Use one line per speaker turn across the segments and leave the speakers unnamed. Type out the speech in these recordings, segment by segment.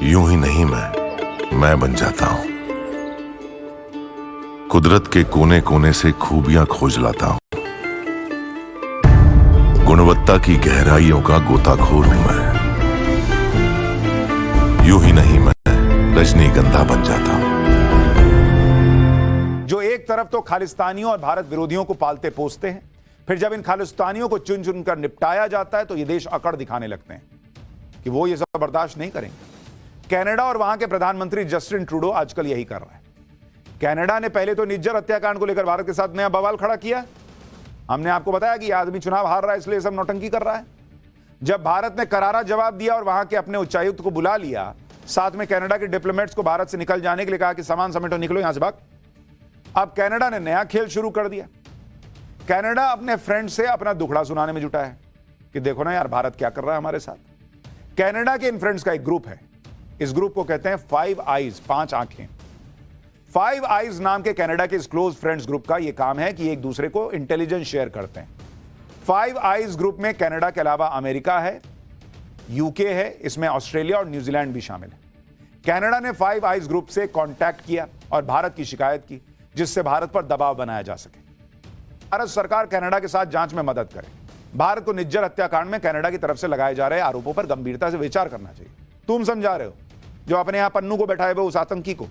यूं ही नहीं मैं बन जाता हूं। कुदरत के कोने कोने से खूबियां खोज लाता हूं। गुणवत्ता की गहराइयों का गोताखोर हूं मैं। यूं ही नहीं मैं रजनीगंधा बन जाता हूं।
जो एक तरफ तो खालिस्तानियों और भारत विरोधियों को पालते पोसते हैं, फिर जब इन खालिस्तानियों को चुन चुन कर निपटाया जाता है तो ये देश अकड़ दिखाने लगते हैं कि वो ये सब बर्दाश्त नहीं करेंगे। कनाडा और वहां के प्रधानमंत्री जस्टिन ट्रूडो आजकल यही कर रहा है। कनाडा ने पहले तो निज्जर हत्याकांड को लेकर भारत के साथ नया बवाल खड़ा किया। हमने आपको बताया कि यह आदमी चुनाव हार रहा है इसलिए सब नौटंकी कर रहा है। जब भारत ने करारा जवाब दिया और वहां के अपने उच्चायुक्त को बुला लिया, साथ में कनाडा के डिप्लोमेट्स को भारत से निकल जाने के लिए कहा कि सामान समेटो, निकलो यहां से भाग। अब कनाडा ने नया खेल शुरू कर दिया। कनाडा अपने फ्रेंड से अपना दुखड़ा सुनाने में जुटा है कि देखो ना यार, भारत क्या कर रहा है हमारे साथ। कनाडा के इन फ्रेंड्स का एक ग्रुप है। इस ग्रुप को कहते हैं 5 आईज, 5 आंखें। 5 आईज नाम के कनाडा के इस क्लोज फ्रेंड्स ग्रुप का यह काम है कि एक दूसरे को इंटेलिजेंस शेयर करते हैं। 5 आईज ग्रुप में कनाडा के अलावा अमेरिका है, यूके है, इसमें ऑस्ट्रेलिया और न्यूजीलैंड भी शामिल है। कनाडा ने 5 आईज ग्रुप से कांटेक्ट किया और भारत की शिकायत की, जिससे भारत पर दबाव बनाया जा सके। भारत सरकार कनाडा के साथ जांच में मदद करे। भारत को निज्जर हत्याकांड में कनाडा की तरफ से लगाए जा रहे आरोपों पर गंभीरता से विचार करना चाहिए। तुम समझा रहे हो जो अपने यहां पन्नू को बैठाए हुए उस आतंकी को।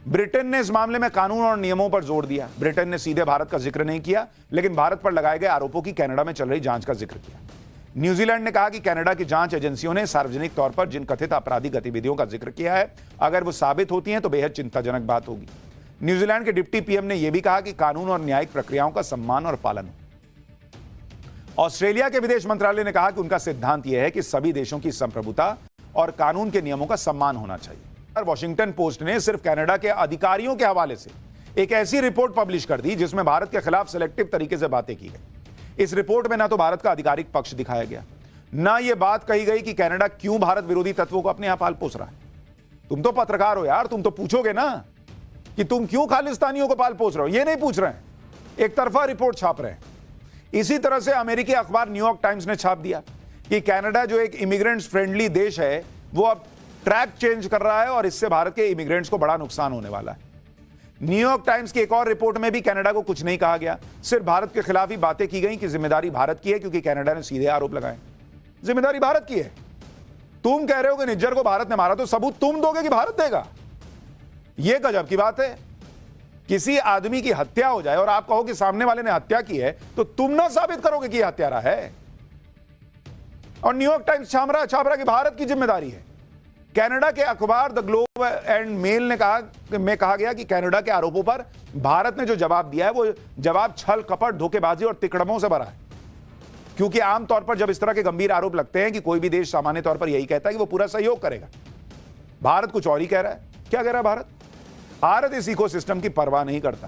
ब्रिटेन ने इस मामले में कानून और नियमों पर जोर दिया। ब्रिटेन ने सीधे भारत का जिक्र नहीं किया, लेकिन भारत पर लगाए गए आरोपों की कनाडा में चल रही जांच का जिक्र किया। न्यूजीलैंड ने कहा कि कनाडा की जांच एजेंसियों ने सार्वजनिक तौर पर जिन कथित आपराधिक गतिविधियों का जिक्र किया है, अगर वो साबित होती हैं तो बेहद चिंताजनक बात होगी। न्यूजीलैंड के डिप्टी पीएम ने यह भी कहा कि कानून और न्यायिक प्रक्रियाओं का सम्मान और पालन हो। ऑस्ट्रेलिया के विदेश मंत्रालय ने कहा कि उनका सिद्धांत यह है कि सभी देशों की संप्रभुता और कानून के नियमों का सम्मान होना चाहिए। वॉशिंगटन पोस्ट ने सिर्फ कनाडा के अधिकारियों के हवाले से एक ऐसी रिपोर्ट पब्लिश कर दी जिसमें भारत के खिलाफ सिलेक्टिव तरीके से बातें की गई। इस रिपोर्ट में ना तो भारत का आधिकारिक पक्ष दिखाया गया, ना यह बात कही गई कि कनाडा क्यों भारत विरोधी तत्वों को अपने यहां पाल पोस रहा है। तुम तो पत्रकार हो यार, तुम तो पूछोगे ना कि तुम क्यों खालिस्तानियों को पाल पोस रहे हो। ये नहीं पूछ रहे हैं, एक तरफा रिपोर्ट छाप रहे हैं। इसी तरह से अमेरिकी अखबार न्यूयॉर्क टाइम्स ने छाप दिया कि कनाडा जो एक इमिग्रेंट्स फ्रेंडली देश है, वो अब ट्रैक चेंज कर रहा है और इससे भारत के इमिग्रेंट्स को बड़ा नुकसान होने वाला है। न्यूयॉर्क टाइम्स की एक और रिपोर्ट में भी कनाडा को कुछ नहीं कहा गया, सिर्फ भारत के खिलाफ ही बातें की गई कि जिम्मेदारी भारत की है, क्योंकि कनाडा ने सीधे आरोप लगाए जिम्मेदारी भारत की है। तुम कह रहे हो कि निज्जर को भारत ने मारा, तो सबूत तुम दोगे कि भारत देगा? यह गजब की बात है। किसी आदमी की हत्या हो जाए और आप कहो कि सामने वाले ने हत्या की है, तो तुम ना साबित करोगे कि यह हत्यारा है। और न्यूयॉर्क टाइम्स छाप रहा कि भारत की जिम्मेदारी है। कनाडा के अखबार द ग्लोब एंड मेल ने कहा गया कि कनाडा के आरोपों पर भारत ने जो जवाब दिया है, वो जवाब छल कपट, धोखेबाजी और तिकड़मों से भरा है। क्योंकि आमतौर पर जब इस तरह के गंभीर आरोप लगते हैं कि कोई भी देश सामान्य तौर पर यही कहता है कि वो पूरा सहयोग करेगा। भारत कुछ और ही कह रहा है। क्या कह रहा है भारत इस इकोसिस्टम की परवाह नहीं करता,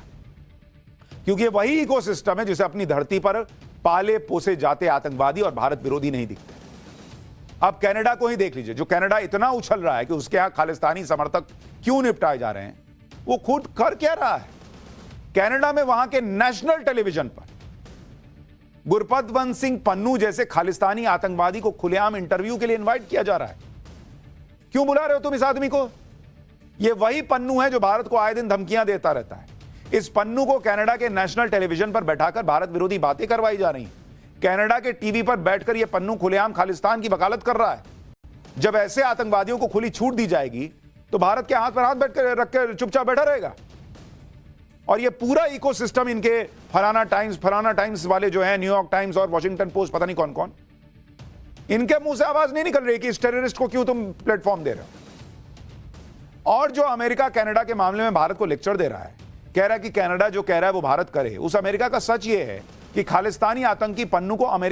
क्योंकि वही इकोसिस्टम है जिसे अपनी धरती पर पाले पोसे जाते आतंकवादी और भारत विरोधी नहीं दिखते। अब कनाडा को ही देख लीजिए, जो कनाडा इतना उछल रहा है कि उसके यहां खालिस्तानी समर्थक क्यों निपटाए जा रहे हैं, वो खुद कर क्या रहा है। कनाडा में वहां के नेशनल टेलीविजन पर गुरपतवंत सिंह पन्नू जैसे खालिस्तानी आतंकवादी को खुलेआम इंटरव्यू के लिए इनवाइट किया जा रहा है। क्यों बुला रहे हो तुम इस आदमी को? यह वही पन्नू है जो भारत को आए दिन धमकियां देता रहता है। इस पन्नू को कनाडा के नेशनल टेलीविजन पर बैठाकर भारत विरोधी बातें करवाई जा रही हैं। कनाडा के टीवी पर बैठकर यह पन्नू खुलेआम खालिस्तान की वकालत कर रहा है। जब ऐसे आतंकवादियों को खुली छूट दी जाएगी तो भारत के हाथ पर हाथ बैठकर रखकर चुपचाप बैठा रहेगा। और यह पूरा इकोसिस्टम, इनके फलाना टाइम्स वाले जो है, न्यूयॉर्क टाइम्स और वॉशिंगटन पोस्ट, पता नहीं कौन कौन, इनके मुंह से आवाज नहीं निकल रही कि इस टेररिस्ट को क्यों तुम प्लेटफॉर्म दे रहे हो। और जो अमेरिका कनाडा के मामले में भारत को लेक्चर दे रहा है, कह रहा है कि कनाडा जो कह रहा है वो भारत करे, उस अमेरिका का सच ये है कि खालिस्तानी आतंकी पन्नू को अमेरिका